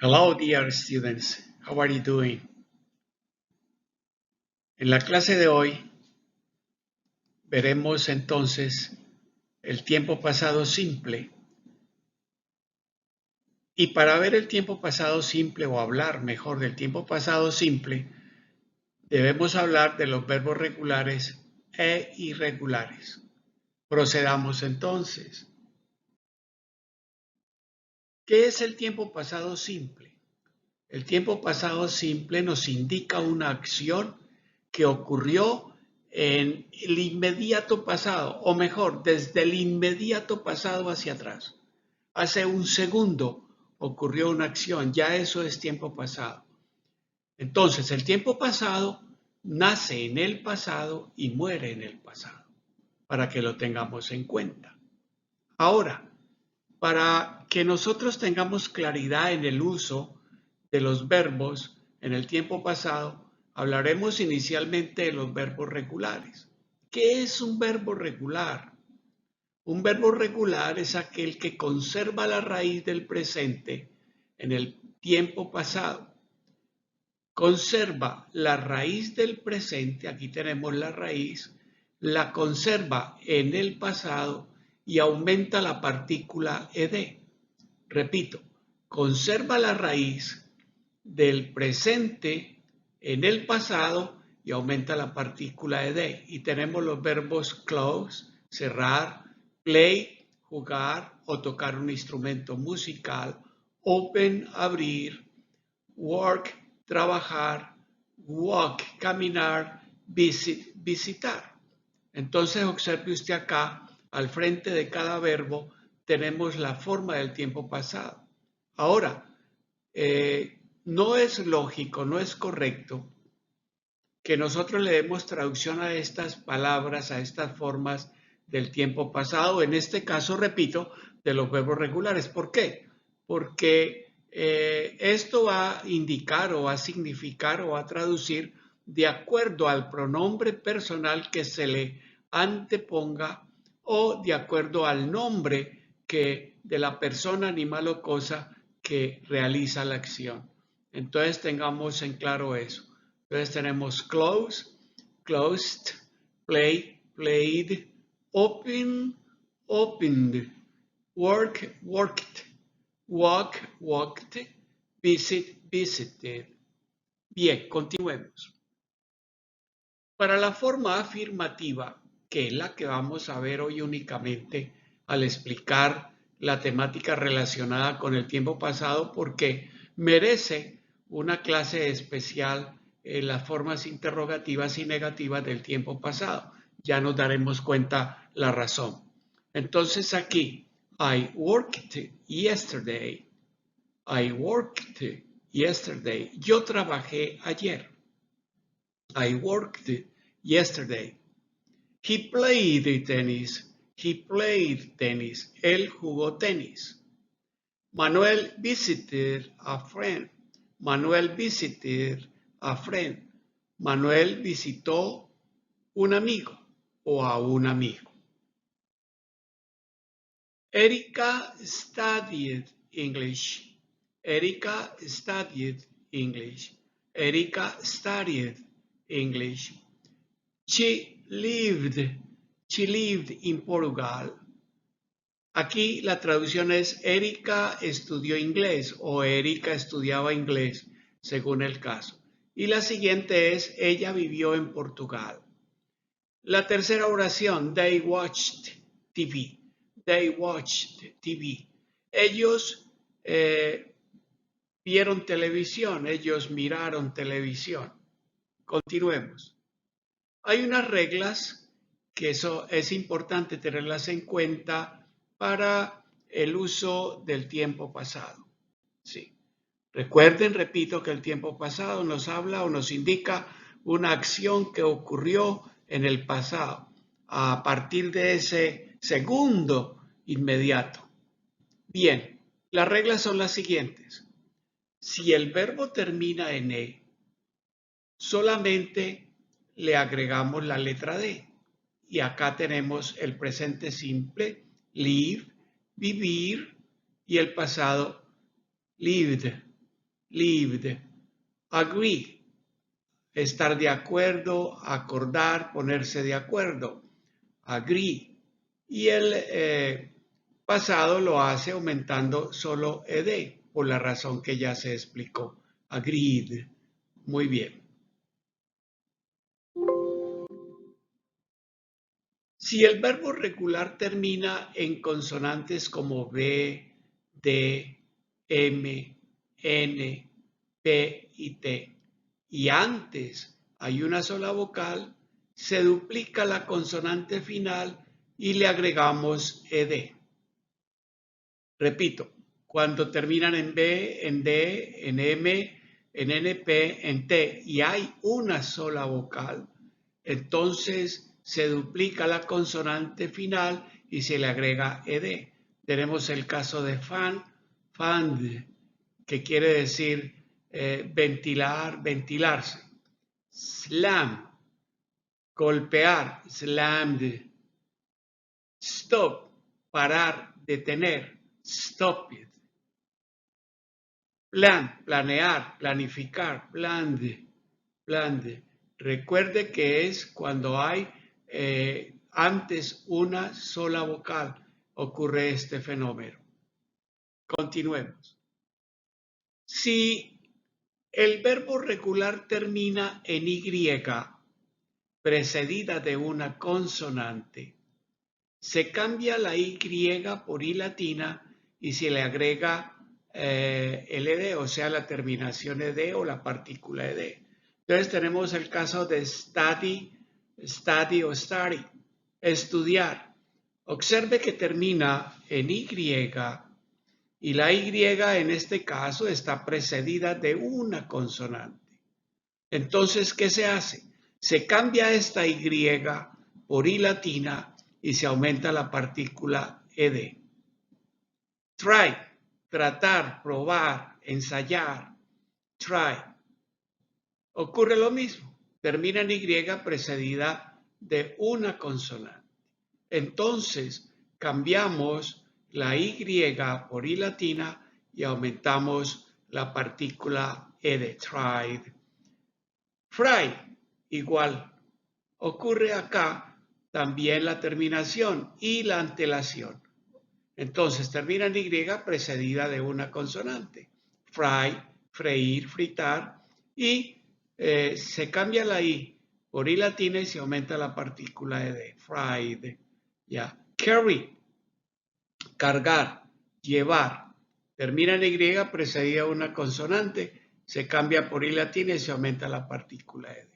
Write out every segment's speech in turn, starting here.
Hello, dear students. How are you doing? En la clase de hoy veremos entonces el tiempo pasado simple. Y para ver el tiempo pasado simple o hablar mejor del tiempo pasado simple, debemos hablar de los verbos regulares e irregulares. Procedamos entonces. ¿Qué es el tiempo pasado simple? El tiempo pasado simple nos indica una acción que ocurrió en el inmediato pasado, o mejor, desde el inmediato pasado hacia atrás. Hace un segundo ocurrió una acción, ya eso es tiempo pasado. Entonces, el tiempo pasado nace en el pasado y muere en el pasado, para que lo tengamos en cuenta. Ahora, para que nosotros tengamos claridad en el uso de los verbos en el tiempo pasado, hablaremos inicialmente de los verbos regulares. ¿Qué es un verbo regular? Un verbo regular es aquel que conserva la raíz del presente en el tiempo pasado. Conserva la raíz del presente, aquí tenemos la raíz, la conserva en el pasado y aumenta la partícula ed. Repito, conserva la raíz del presente en el pasado y aumenta la partícula ed. Y tenemos los verbos close, cerrar, play, jugar o tocar un instrumento musical, open, abrir, work, trabajar, walk, caminar, visit, visitar. Entonces observe usted acá, al frente de cada verbo, tenemos la forma del tiempo pasado. Ahora, no es lógico, no es correcto que nosotros le demos traducción a estas palabras, a estas formas del tiempo pasado, en este caso, repito, de los verbos regulares. ¿Por qué? Porque esto va a indicar o va a significar o va a traducir de acuerdo al pronombre personal que se le anteponga o de acuerdo al nombre que de la persona, animal o cosa que realiza la acción. Entonces tengamos en claro eso. Entonces tenemos close, closed, play, played, open, opened, work, worked, walk, walked, visit, visited. Bien, continuemos. Para la forma afirmativa, que es la que vamos a ver hoy únicamente al explicar la temática relacionada con el tiempo pasado, porque merece una clase especial en las formas interrogativas y negativas del tiempo pasado. Ya nos daremos cuenta la razón. Entonces aquí, I worked yesterday. I worked yesterday. Yo trabajé ayer. I worked yesterday. He played tennis. He played tennis. Él jugó tenis. Manuel visited a friend. Manuel visited a friend. Manuel visitó un amigo o a un amigo. Erika studied English. Erika studied English. Erika studied English. She lived in Portugal. Aquí la traducción es Erika estudió inglés o Erika estudiaba inglés, según el caso. Y la siguiente es ella vivió en Portugal. La tercera oración, they watched TV. They watched TV. Ellos vieron televisión, ellos miraron televisión. Continuemos. Hay unas reglas que eso es importante tenerlas en cuenta para el uso del tiempo pasado. Sí. Recuerden, repito, que el tiempo pasado nos habla o nos indica una acción que ocurrió en el pasado a partir de ese segundo inmediato. Bien, las reglas son las siguientes. Si el verbo termina en E, solamente le agregamos la letra D. Y acá tenemos el presente simple, live, vivir, y el pasado, lived. lived. Agree, estar de acuerdo, acordar, ponerse de acuerdo. Agree. Y el pasado lo hace aumentando solo ed, por la razón que ya se explicó. Agreed. Muy bien. Si el verbo regular termina en consonantes como B, D, M, N, P y T, y antes hay una sola vocal, se duplica la consonante final y le agregamos ed. Repito, cuando terminan en B, en D, en M, en NP, en T y hay una sola vocal, entonces se duplica la consonante final y se le agrega ed. Tenemos el caso de fan, fand, que quiere decir ventilar, ventilarse. Slam, golpear, slammed. Stop, parar, detener, stop it. Plan, planear, planificar, planned, planned. Recuerde que es cuando hay antes una sola vocal, ocurre este fenómeno. Continuemos. Si el verbo regular termina en Y, precedida de una consonante, se cambia la Y por I latina y se le agrega el ed, o sea, la terminación ed o la partícula ed. Entonces tenemos el caso de study, study o study, estudiar. Observe que termina en Y y la Y en este caso está precedida de una consonante. Entonces, ¿qué se hace? Se cambia esta Y por I latina y se aumenta la partícula ed. Try, tratar, probar, ensayar. Try. Ocurre lo mismo. Termina en Y precedida de una consonante. Entonces, cambiamos la Y por I latina y aumentamos la partícula ed. Tried. Fry, igual. Ocurre acá también la terminación y la antelación. Entonces termina en Y precedida de una consonante. Fry, freír, fritar. Y se cambia la I por I latina y se aumenta la partícula ed. Fried. Ya. Carry, cargar, llevar. Termina en Y precedida de una consonante. Se cambia por I latina y se aumenta la partícula ed.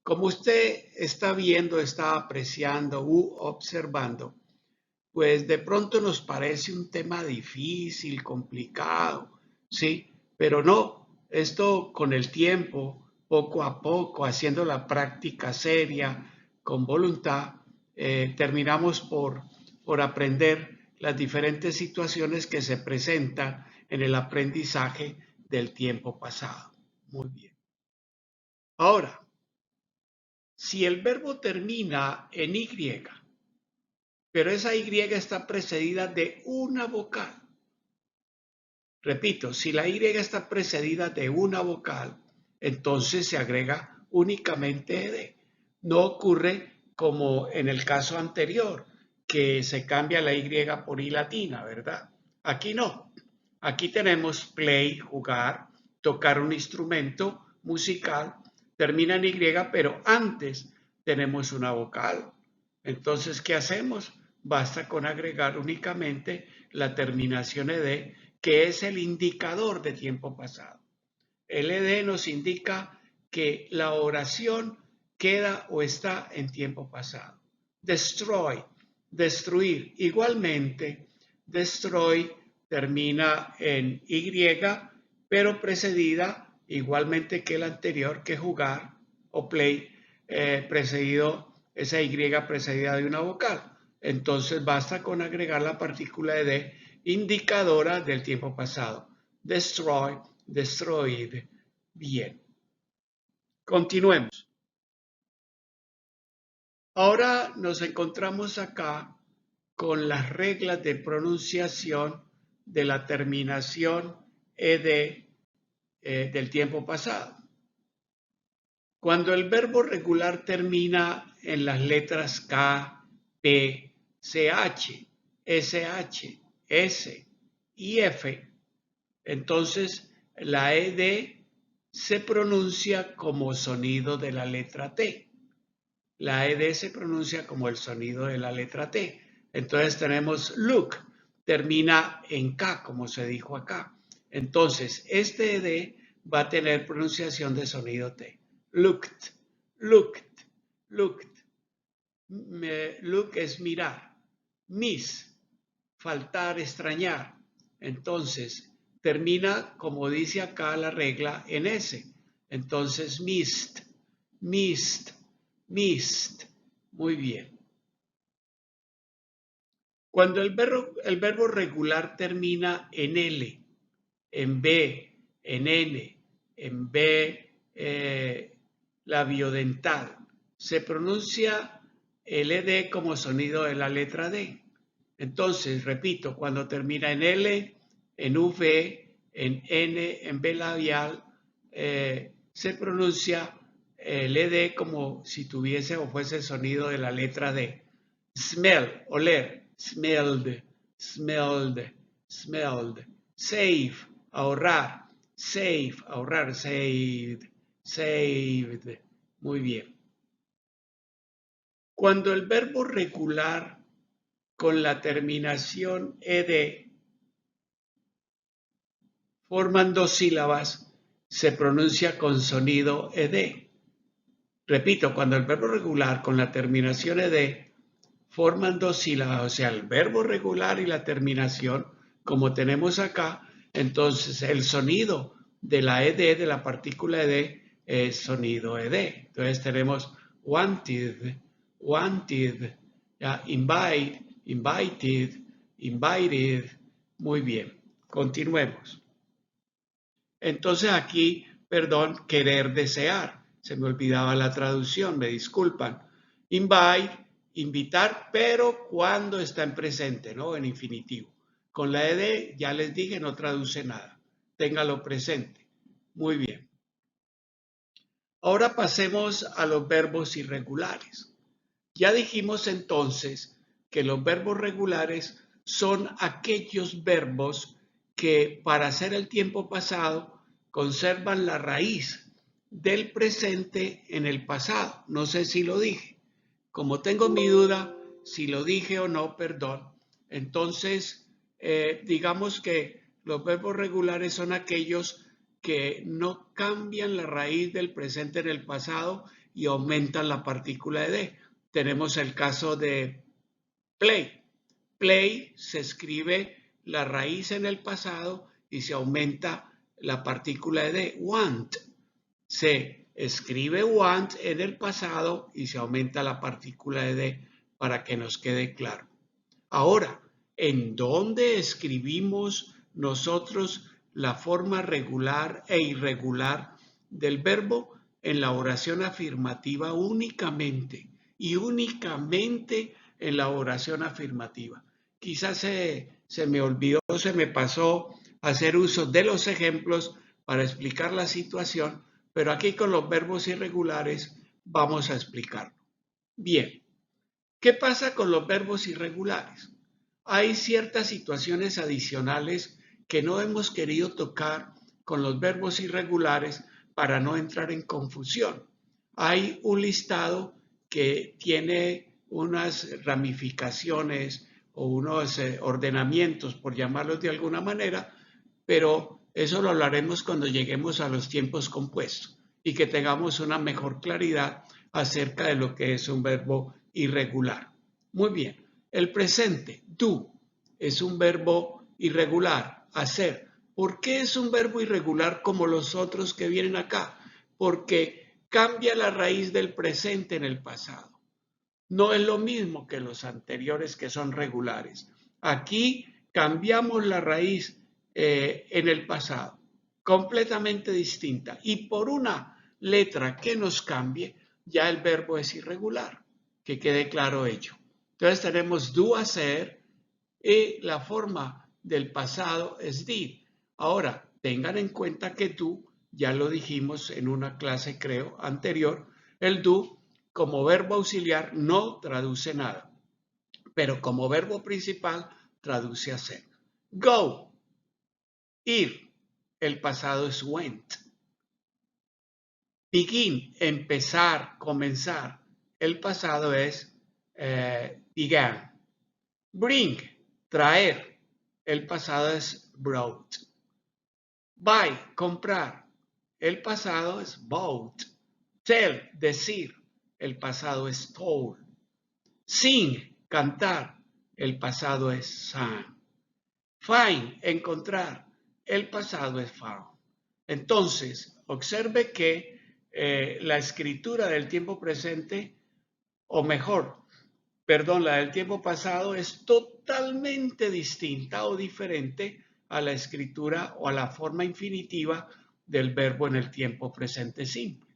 Como usted está viendo, está apreciando u observando, pues de pronto nos parece un tema difícil, complicado, ¿sí? Pero no, esto con el tiempo, poco a poco, haciendo la práctica seria, con voluntad, terminamos por aprender las diferentes situaciones que se presentan en el aprendizaje del tiempo pasado. Muy bien. Ahora, si el verbo termina en Y, pero esa Y está precedida de una vocal. Repito, si la Y está precedida de una vocal, entonces se agrega únicamente ed. No ocurre como en el caso anterior, que se cambia la Y por I latina, ¿verdad? Aquí no. Aquí tenemos play, jugar, tocar un instrumento musical, termina en Y, pero antes tenemos una vocal. Entonces, ¿qué hacemos? Basta con agregar únicamente la terminación ed, que es el indicador de tiempo pasado. El ed nos indica que la oración queda o está en tiempo pasado. Destroy, destruir. Igualmente, destroy termina en Y, pero precedida igualmente que el anterior, que jugar o play, precedido, esa Y precedida de una vocal. Entonces basta con agregar la partícula ed indicadora del tiempo pasado. Destroy, destroyed. Bien. Continuemos. Ahora nos encontramos acá con las reglas de pronunciación de la terminación ed del tiempo pasado. Cuando el verbo regular termina en las letras K, P, CH, SH, S y F, entonces la ED se pronuncia como sonido de la letra T. La ED se pronuncia como el sonido de la letra T. Entonces tenemos look, termina en K, como se dijo acá. Entonces, este ED va a tener pronunciación de sonido T. Looked, looked, looked. Look es mirar. Miss, faltar, extrañar. Entonces, termina, como dice acá la regla, en S. Entonces, missed, missed, missed. Muy bien. Cuando el verbo regular termina en L, en B, en N, en B labiodental, se pronuncia el ED como sonido de la letra D. Entonces, repito, cuando termina en L, en V, en N, en B labial, se pronuncia el ED como si tuviese o fuese el sonido de la letra D. Smell, oler, smelled, smelled, smelled. Save, ahorrar, save, ahorrar, saved, saved. Muy bien. Cuando el verbo regular con la terminación ed forman dos sílabas, se pronuncia con sonido ed. Repito, cuando el verbo regular con la terminación ed forman dos sílabas, o sea, el verbo regular y la terminación, como tenemos acá, entonces el sonido de la ed, de la partícula ed, es sonido ed. Entonces tenemos wanted, wanted, ya, invite, invited, invited. Muy bien, continuemos. Entonces aquí, perdón, querer, desear. Se me olvidaba la traducción, me disculpan. Invite, invitar, pero cuando está en presente, ¿no? En infinitivo. Con la ed, ya les dije, no traduce nada. Téngalo presente. Muy bien. Ahora pasemos a los verbos irregulares. Ya dijimos entonces que los verbos regulares son aquellos verbos que para hacer el tiempo pasado conservan la raíz del presente en el pasado. No sé si lo dije. Como tengo mi duda si lo dije o no, perdón. Entonces, digamos que los verbos regulares son aquellos que no cambian la raíz del presente en el pasado y aumentan la partícula ed. Tenemos el caso de play. Play se escribe la raíz en el pasado y se aumenta la partícula ed. Want se escribe want en el pasado y se aumenta la partícula ed para que nos quede claro. Ahora, ¿en dónde escribimos nosotros la forma regular e irregular del verbo? En la oración afirmativa únicamente y únicamente en la oración afirmativa. Quizás se me olvidó, se me pasó hacer uso de los ejemplos para explicar la situación, pero aquí con los verbos irregulares vamos a explicarlo. Bien, ¿qué pasa con los verbos irregulares? Hay ciertas situaciones adicionales que no hemos querido tocar con los verbos irregulares para no entrar en confusión. Hay un listado que tiene unas ramificaciones o unos ordenamientos, por llamarlos de alguna manera, pero eso lo hablaremos cuando lleguemos a los tiempos compuestos y que tengamos una mejor claridad acerca de lo que es un verbo irregular. Muy bien, el presente, do, es un verbo irregular, hacer. ¿Por qué es un verbo irregular como los otros que vienen acá? Porque cambia la raíz del presente en el pasado. No es lo mismo que los anteriores que son regulares. Aquí cambiamos la raíz en el pasado, completamente distinta. Y por una letra que nos cambie, ya el verbo es irregular, que quede claro ello. Entonces tenemos do, hacer, y la forma del pasado es did. Ahora, tengan en cuenta que do, ya lo dijimos en una clase creo anterior, el do como verbo auxiliar no traduce nada, pero como verbo principal traduce hacer. Go, ir, el pasado es went. Begin, empezar, comenzar, el pasado es began. Bring, traer, el pasado es brought. Buy, comprar, el pasado es bought. Tell, decir, el pasado es told. Sing, cantar, el pasado es sang. Find, encontrar, el pasado es found. Entonces, observe que la escritura del tiempo presente, o mejor, perdón, la del tiempo pasado es totalmente distinta o diferente a la escritura o a la forma infinitiva del verbo en el tiempo presente simple.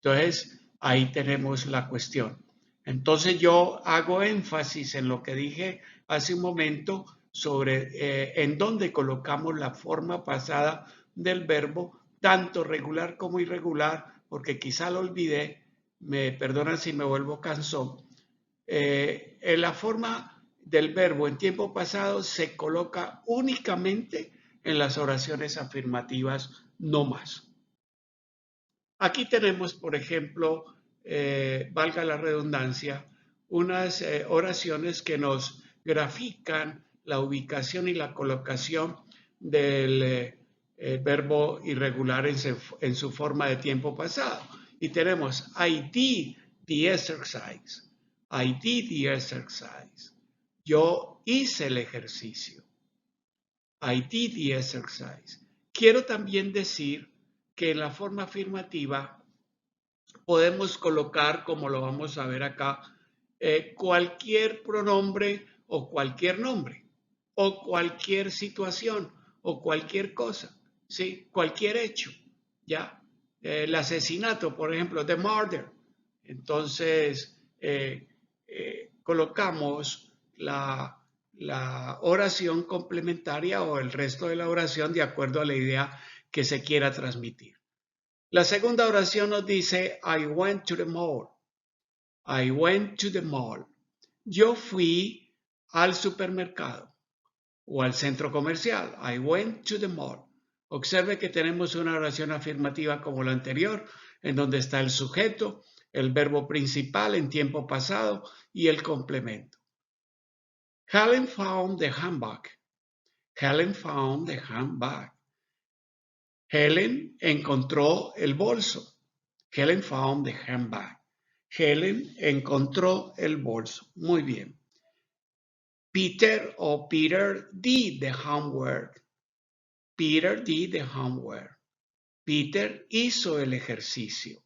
Entonces, ahí tenemos la cuestión. Entonces, yo hago énfasis en lo que dije hace un momento sobre en dónde colocamos la forma pasada del verbo, tanto regular como irregular, porque quizá lo olvidé, me perdonan si me vuelvo cansón. En la forma del verbo en tiempo pasado se coloca únicamente en las oraciones afirmativas, no más. Aquí tenemos, por ejemplo, valga la redundancia, unas oraciones que nos grafican la ubicación y la colocación del verbo irregular en su forma de tiempo pasado. Y tenemos I did the exercise. I did the exercise. Yo hice el ejercicio. I did the exercise. Quiero también decir que en la forma afirmativa podemos colocar, como lo vamos a ver acá, cualquier pronombre o cualquier nombre, o cualquier situación, o cualquier cosa, ¿sí? Cualquier hecho, ¿ya? El asesinato, por ejemplo, the murder. Entonces, colocamos la oración complementaria o el resto de la oración de acuerdo a la idea que se quiera transmitir. La segunda oración nos dice, I went to the mall. I went to the mall. Yo fui al supermercado o al centro comercial. I went to the mall. Observe que tenemos una oración afirmativa como la anterior, en donde está el sujeto, el verbo principal en tiempo pasado y el complemento. Helen found the handbag. Helen found the handbag. Helen encontró el bolso. Helen found the handbag. Helen encontró el bolso. Muy bien. Peter did the homework. Peter did the homework. Peter hizo el ejercicio.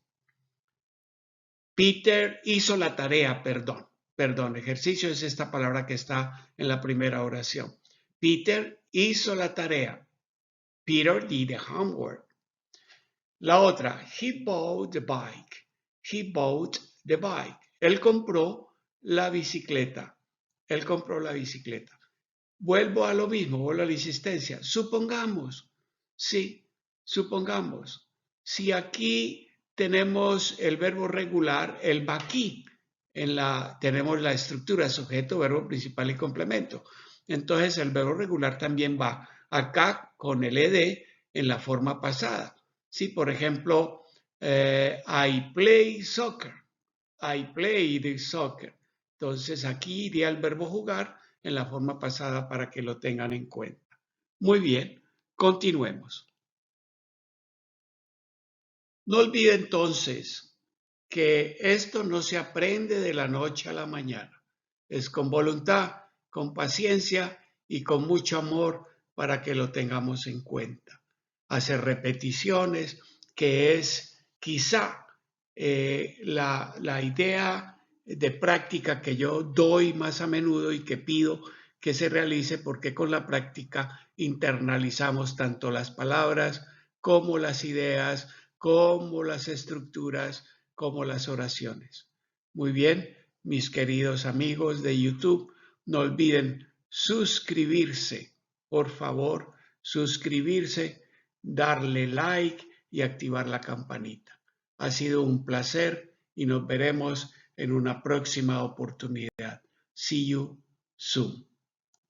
Peter hizo la tarea, perdón. Perdón, ejercicio es esta palabra que está en la primera oración. Peter hizo la tarea. Peter did the homework. La otra, he bought the bike. He bought the bike. Él compró la bicicleta. Él compró la bicicleta. Vuelvo a lo mismo, vuelvo a la insistencia. Supongamos, sí, supongamos, si aquí tenemos el verbo regular, el va aquí, tenemos la estructura sujeto, verbo principal y complemento. Entonces el verbo regular también va acá con el ed en la forma pasada. Sí, por ejemplo, I play soccer. I played soccer. Entonces aquí iría el verbo jugar en la forma pasada para que lo tengan en cuenta. Muy bien, continuemos. No olvide entonces que esto no se aprende de la noche a la mañana. Es con voluntad, con paciencia y con mucho amor para que lo tengamos en cuenta. Hacer repeticiones, que es quizá la idea de práctica que yo doy más a menudo y que pido que se realice, porque con la práctica internalizamos tanto las palabras como las ideas, como las estructuras, como las oraciones. Muy bien, mis queridos amigos de YouTube, no olviden suscribirse, por favor, suscribirse, darle like y activar la campanita. Ha sido un placer y nos veremos en una próxima oportunidad. See you soon.